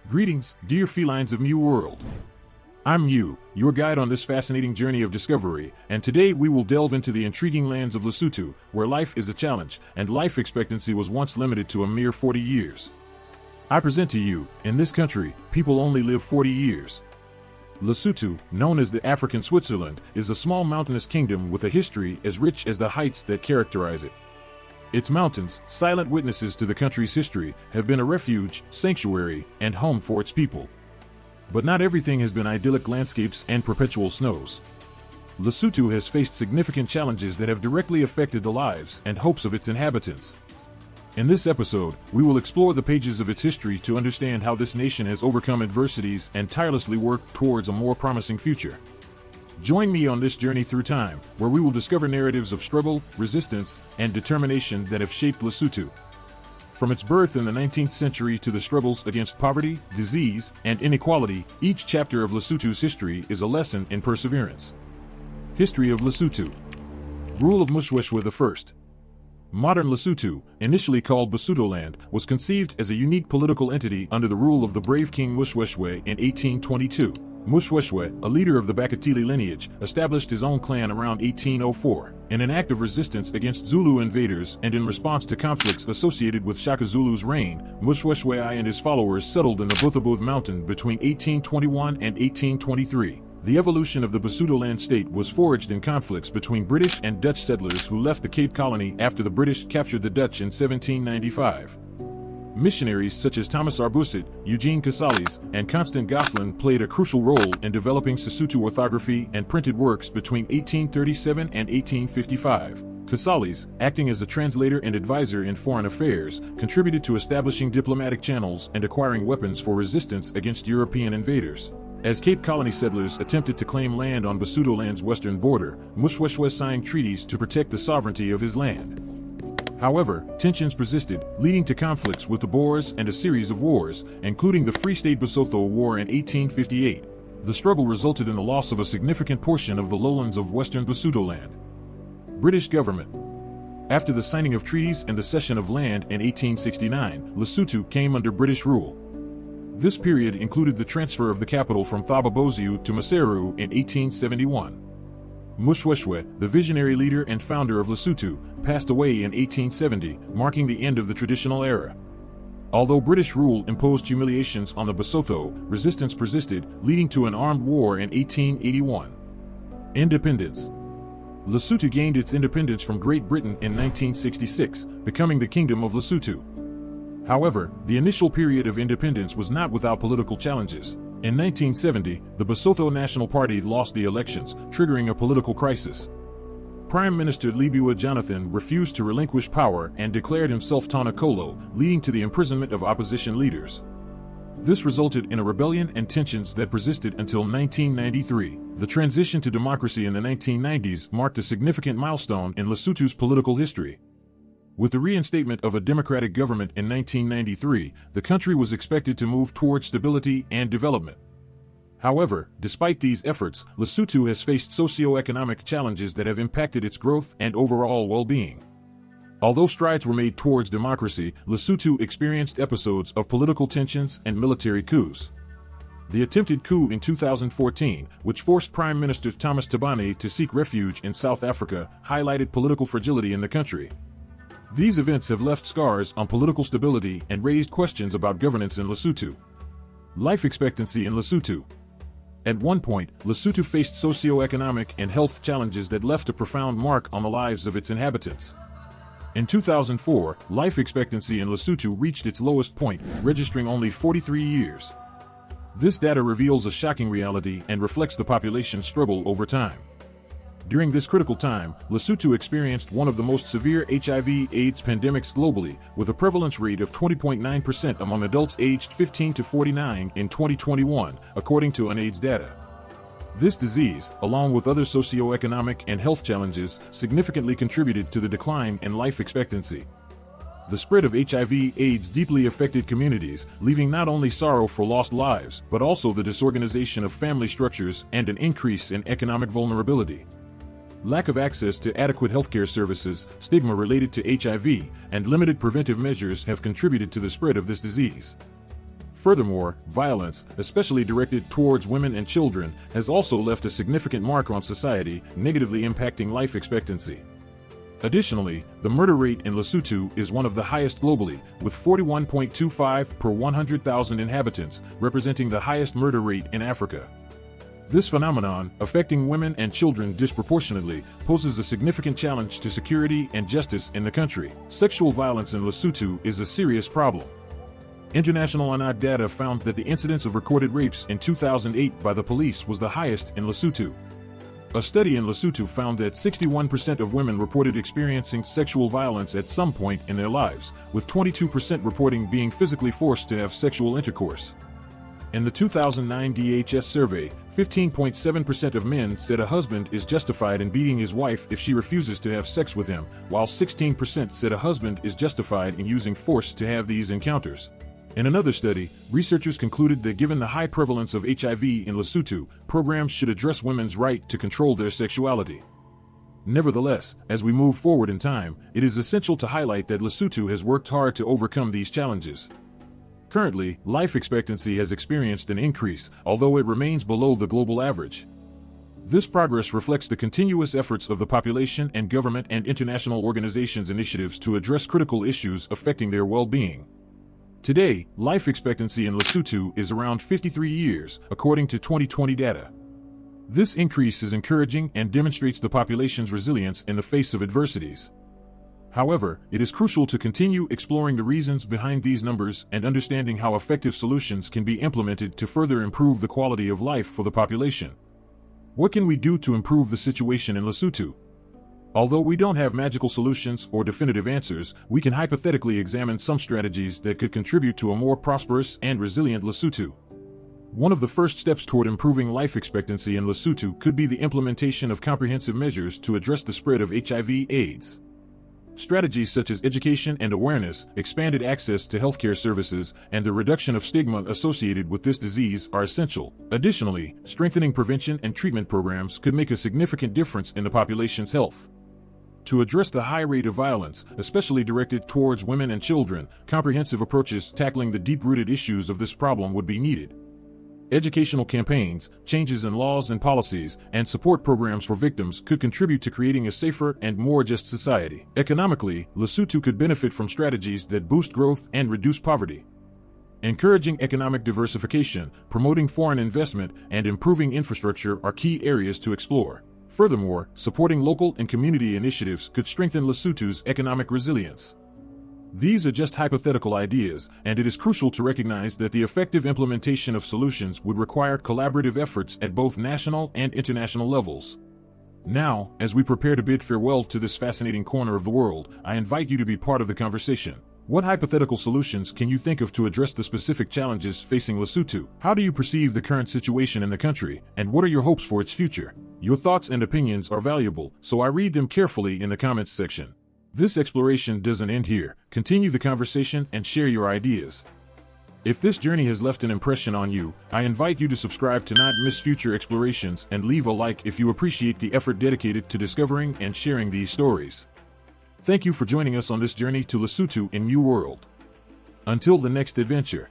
Greetings, dear felines of New World. I'm Mew, your guide on this fascinating journey of discovery, and today we will delve into the intriguing lands of Lesotho, where life is a challenge, and life expectancy was once limited to a mere 40 years. I present to you, in this country, people only live 40 years. Lesotho, known as the African Switzerland, is a small mountainous kingdom with a history as rich as the heights that characterize it. Its mountains, silent witnesses to the country's history, have been a refuge, sanctuary, and home for its people. But not everything has been idyllic landscapes and perpetual snows. Lesotho has faced significant challenges that have directly affected the lives and hopes of its inhabitants. In this episode, we will explore the pages of its history to understand how this nation has overcome adversities and tirelessly worked towards a more promising future. Join me on this journey through time, where we will discover narratives of struggle, resistance, and determination that have shaped Lesotho. From its birth in the 19th century to the struggles against poverty, disease, and inequality, each chapter of Lesotho's history is a lesson in perseverance. History of Lesotho. Rule of Moshoeshoe I. Modern Lesotho, initially called Basutoland, was conceived as a unique political entity under the rule of the brave King Moshoeshoe in 1822. Moshoeshoe, a leader of the Bakatili lineage, established his own clan around 1804, in an act of resistance against Zulu invaders and in response to conflicts associated with Shaka Zulu's reign. Moshoeshoe and his followers settled in the Buthabooth mountain between 1821 and 1823. The evolution of the Basutoland state was forged in conflicts between British and Dutch settlers who left the Cape Colony after the British captured the Dutch in 1795. Missionaries such as Thomas Arbusit, Eugene Casales, and Constant Gosselin played a crucial role in developing Sesotho orthography and printed works between 1837 and 1855. Casales, acting as a translator and advisor in foreign affairs, contributed to establishing diplomatic channels and acquiring weapons for resistance against European invaders. As Cape Colony settlers attempted to claim land on Basutoland's western border, Moshoeshoe signed treaties to protect the sovereignty of his land. However, tensions persisted, leading to conflicts with the Boers and a series of wars, including the Free State Basotho War in 1858. The struggle resulted in the loss of a significant portion of the lowlands of western Basutoland. British government. After the signing of treaties and the cession of land in 1869, Lesotho came under British rule. This period included the transfer of the capital from Thaba-Bosiu to Maseru in 1871. Moshoeshoe, the visionary leader and founder of Lesotho, passed away in 1870, marking the end of the traditional era. Although British rule imposed humiliations on the Basotho, resistance persisted, leading to an armed war in 1881. Independence. Lesotho gained its independence from Great Britain in 1966, becoming the Kingdom of Lesotho. However, the initial period of independence was not without political challenges. In 1970, the Basotho National Party lost the elections, triggering a political crisis. Prime Minister Lebuwa Jonathan refused to relinquish power and declared himself Tana Kolo, leading to the imprisonment of opposition leaders. This resulted in a rebellion and tensions that persisted until 1993. The transition to democracy in the 1990s marked a significant milestone in Lesotho's political history. With the reinstatement of a democratic government in 1993, the country was expected to move toward stability and development. However, despite these efforts, Lesotho has faced socio-economic challenges that have impacted its growth and overall well-being. Although strides were made towards democracy, Lesotho experienced episodes of political tensions and military coups. The attempted coup in 2014, which forced Prime Minister Thomas Thabane to seek refuge in South Africa, highlighted political fragility in the country. These events have left scars on political stability and raised questions about governance in Lesotho. Life expectancy in Lesotho. At one point, Lesotho faced socio-economic and health challenges that left a profound mark on the lives of its inhabitants. In 2004, life expectancy in Lesotho reached its lowest point, registering only 43 years. This data reveals a shocking reality and reflects the population's struggle over time. During this critical time, Lesotho experienced one of the most severe HIV/AIDS pandemics globally, with a prevalence rate of 20.9% among adults aged 15 to 49 in 2021, according to UNAIDS data. This disease, along with other socioeconomic and health challenges, significantly contributed to the decline in life expectancy. The spread of HIV/AIDS deeply affected communities, leaving not only sorrow for lost lives, but also the disorganization of family structures and an increase in economic vulnerability. Lack of access to adequate healthcare services, stigma related to HIV, and limited preventive measures have contributed to the spread of this disease. Furthermore, violence, especially directed towards women and children, has also left a significant mark on society, negatively impacting life expectancy. Additionally, the murder rate in Lesotho is one of the highest globally, with 41.25 per 100,000 inhabitants, representing the highest murder rate in Africa. This phenomenon, affecting women and children disproportionately, poses a significant challenge to security and justice in the country. Sexual violence in Lesotho is a serious problem. International UNAID data found that the incidence of recorded rapes in 2008 by the police was the highest in Lesotho. A study in Lesotho found that 61% of women reported experiencing sexual violence at some point in their lives, with 22% reporting being physically forced to have sexual intercourse. In the 2009 DHS survey, 15.7% of men said a husband is justified in beating his wife if she refuses to have sex with him, while 16% said a husband is justified in using force to have these encounters. In another study, researchers concluded that given the high prevalence of HIV in Lesotho, programs should address women's right to control their sexuality. Nevertheless, as we move forward in time, it is essential to highlight that Lesotho has worked hard to overcome these challenges. Currently, life expectancy has experienced an increase, although it remains below the global average. This progress reflects the continuous efforts of the population and government and international organizations' initiatives to address critical issues affecting their well-being. Today, life expectancy in Lesotho is around 53 years, according to 2020 data. This increase is encouraging and demonstrates the population's resilience in the face of adversities. However, it is crucial to continue exploring the reasons behind these numbers and understanding how effective solutions can be implemented to further improve the quality of life for the population. What can we do to improve the situation in Lesotho? Although we don't have magical solutions or definitive answers, we can hypothetically examine some strategies that could contribute to a more prosperous and resilient Lesotho. One of the first steps toward improving life expectancy in Lesotho could be the implementation of comprehensive measures to address the spread of HIV/AIDS. Strategies such as education and awareness, expanded access to healthcare services, and the reduction of stigma associated with this disease are essential. Additionally, strengthening prevention and treatment programs could make a significant difference in the population's health. To address the high rate of violence, especially directed towards women and children, comprehensive approaches tackling the deep-rooted issues of this problem would be needed. Educational campaigns, changes in laws and policies, and support programs for victims could contribute to creating a safer and more just society. Economically, Lesotho could benefit from strategies that boost growth and reduce poverty. Encouraging economic diversification, promoting foreign investment, and improving infrastructure are key areas to explore. Furthermore, supporting local and community initiatives could strengthen Lesotho's economic resilience. These are just hypothetical ideas, and it is crucial to recognize that the effective implementation of solutions would require collaborative efforts at both national and international levels. Now, as we prepare to bid farewell to this fascinating corner of the world, I invite you to be part of the conversation. What hypothetical solutions can you think of to address the specific challenges facing Lesotho? How do you perceive the current situation in the country, and what are your hopes for its future? Your thoughts and opinions are valuable, so I read them carefully in the comments section. This exploration doesn't end here. Continue the conversation and share your ideas. If this journey has left an impression on you, I invite you to subscribe to not miss future explorations and leave a like if you appreciate the effort dedicated to discovering and sharing these stories. Thank you for joining us on this journey to Lesotho in New World. Until the next adventure.